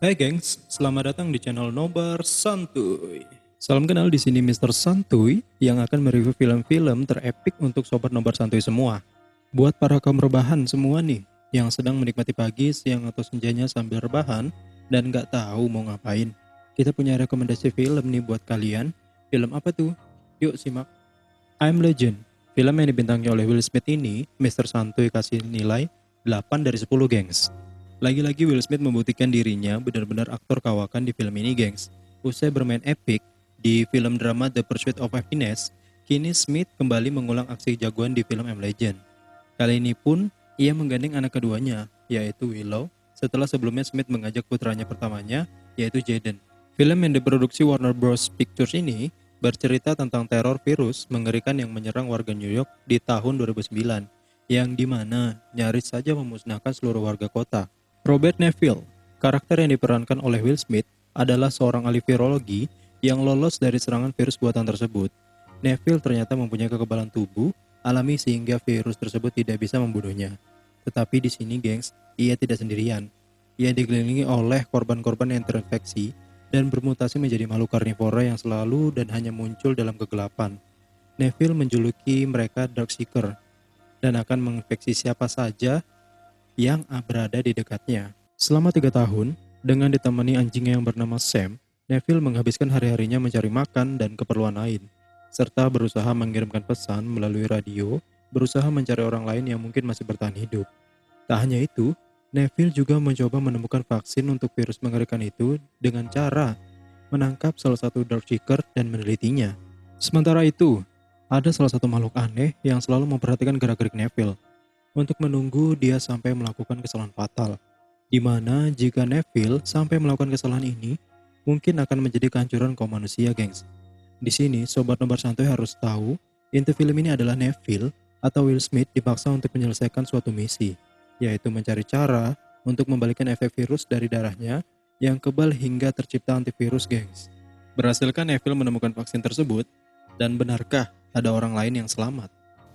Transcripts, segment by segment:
Hai gengs, selamat datang di channel Nobar Santuy. Salam kenal, di sini Mr. Santuy yang akan mereview film-film terepik untuk sobat Nobar Santuy semua. Buat para kaum rebahan semua nih, yang sedang menikmati pagi, siang, atau senjanya sambil rebahan dan nggak tahu mau ngapain. Kita punya rekomendasi film nih buat kalian. Film apa tuh? Yuk simak. I'm Legend. Film yang dibintangi oleh Will Smith ini, Mr. Santuy kasih nilai 8 dari 10 gengs. Lagi-lagi Will Smith membuktikan dirinya benar-benar aktor kawakan di film ini gengs. Usai bermain epic di film drama The Pursuit of Happiness, kini Smith kembali mengulang aksi jagoan di film I'm Legend. Kali ini pun ia menggandeng anak keduanya, yaitu Willow, setelah sebelumnya Smith mengajak putranya pertamanya, yaitu Jaden. Film yang diproduksi Warner Bros. Pictures ini bercerita tentang teror virus mengerikan yang menyerang warga New York di tahun 2009, yang dimana nyaris saja memusnahkan seluruh warga kota. Robert Neville, karakter yang diperankan oleh Will Smith, adalah seorang ahli virologi yang lolos dari serangan virus buatan tersebut. Neville ternyata mempunyai kekebalan tubuh alami sehingga virus tersebut tidak bisa membunuhnya. Tetapi di sini, gengs, ia tidak sendirian. Ia dikelilingi oleh korban-korban yang terinfeksi dan bermutasi menjadi makhluk karnivora yang selalu dan hanya muncul dalam kegelapan. Neville menjuluki mereka Darkseeker dan akan menginfeksi siapa saja yang berada di dekatnya. Selama 3 tahun, dengan ditemani anjingnya yang bernama Sam, Neville menghabiskan hari-harinya mencari makan dan keperluan lain, serta berusaha mengirimkan pesan melalui radio, berusaha mencari orang lain yang mungkin masih bertahan hidup. Tak hanya itu, Neville juga mencoba menemukan vaksin untuk virus mengerikan itu dengan cara menangkap salah satu Darkseeker dan menelitinya. Sementara itu, ada salah satu makhluk aneh yang selalu memperhatikan gerak-gerik Neville untuk menunggu dia sampai melakukan kesalahan fatal. Di mana jika Neville sampai melakukan kesalahan ini, mungkin akan menjadi kehancuran kaum manusia, gengs. Di sini, Sobat Nobar Santuy harus tahu, inti film ini adalah Neville atau Will Smith dipaksa untuk menyelesaikan suatu misi, yaitu mencari cara untuk membalikan efek virus dari darahnya yang kebal hingga tercipta antivirus, gengs. Berhasilkah Neville menemukan vaksin tersebut? Dan benarkah ada orang lain yang selamat?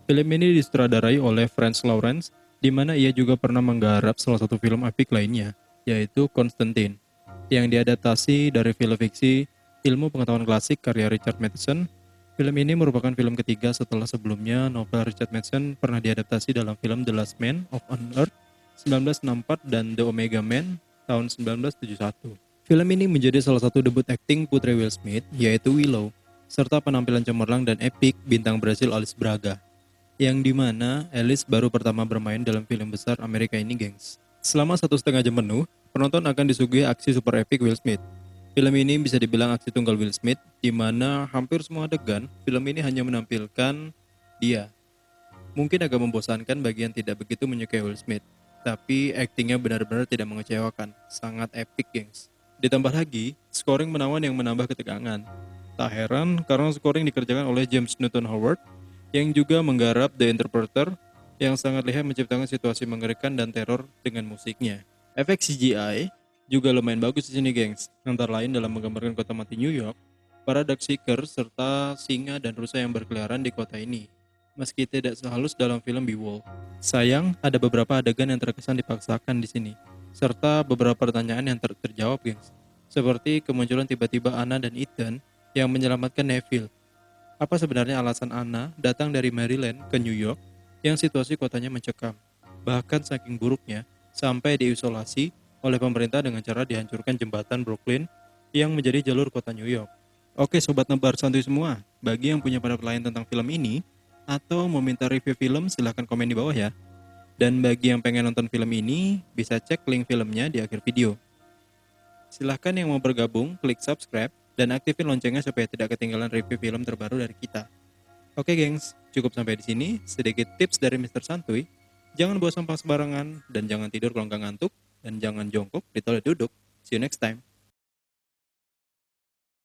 Film ini disutradarai oleh Franz Lawrence, di mana ia juga pernah menggarap salah satu film epik lainnya, yaitu Constantine, yang diadaptasi dari film fiksi ilmu pengetahuan klasik karya Richard Matheson. Film ini merupakan film ketiga setelah sebelumnya novel Richard Matheson pernah diadaptasi dalam film The Last Man of on Earth 1964 dan The Omega Man tahun 1971. Film ini menjadi salah satu debut akting putri Will Smith, yaitu Willow, serta penampilan cemerlang dan epik bintang Brasil Alice Braga, yang dimana Alice baru pertama bermain dalam film besar Amerika ini, gengs. Selama 1,5 jam penuh, penonton akan disuguhi aksi super epic Will Smith. Film ini bisa dibilang aksi tunggal Will Smith, di mana hampir semua adegan film ini hanya menampilkan dia. Mungkin agak membosankan bagi yang tidak begitu menyukai Will Smith, tapi aktingnya benar-benar tidak mengecewakan, sangat epic, gengs. Ditambah lagi, scoring menawan yang menambah ketegangan. Tak heran karena scoring dikerjakan oleh James Newton Howard, yang juga menggarap The Interpreter, yang sangat lihat menciptakan situasi mengerikan dan teror dengan musiknya. Efek CGI juga lumayan bagus di sini, gengs. Antara lain dalam menggambarkan kota mati New York, para Darkseeker serta singa dan rusa yang berkeliaran di kota ini, meski tidak sehalus dalam film Beowulf. Sayang, ada beberapa adegan yang terkesan dipaksakan di sini, serta beberapa pertanyaan yang terjawab, gengs. Seperti kemunculan tiba-tiba Anna dan Ethan yang menyelamatkan Neville. Apa sebenarnya alasan Anna datang dari Maryland ke New York yang situasi kotanya mencekam? Bahkan saking buruknya, sampai diisolasi oleh pemerintah dengan cara dihancurkan jembatan Brooklyn yang menjadi jalur kota New York. Oke Sobat Nebar Santuy semua, bagi yang punya pendapat lain tentang film ini, atau mau minta review film, silahkan komen di bawah ya. Dan bagi yang pengen nonton film ini, bisa cek link filmnya di akhir video. Silahkan yang mau bergabung, klik subscribe, dan aktifin loncengnya supaya tidak ketinggalan review film terbaru dari kita. Oke gengs, cukup sampai di sini. Sedikit tips dari Mr. Santuy. Jangan buang sampah sembarangan, dan jangan tidur kalau nggak ngantuk, dan jangan jongkok di toilet duduk. See you next time.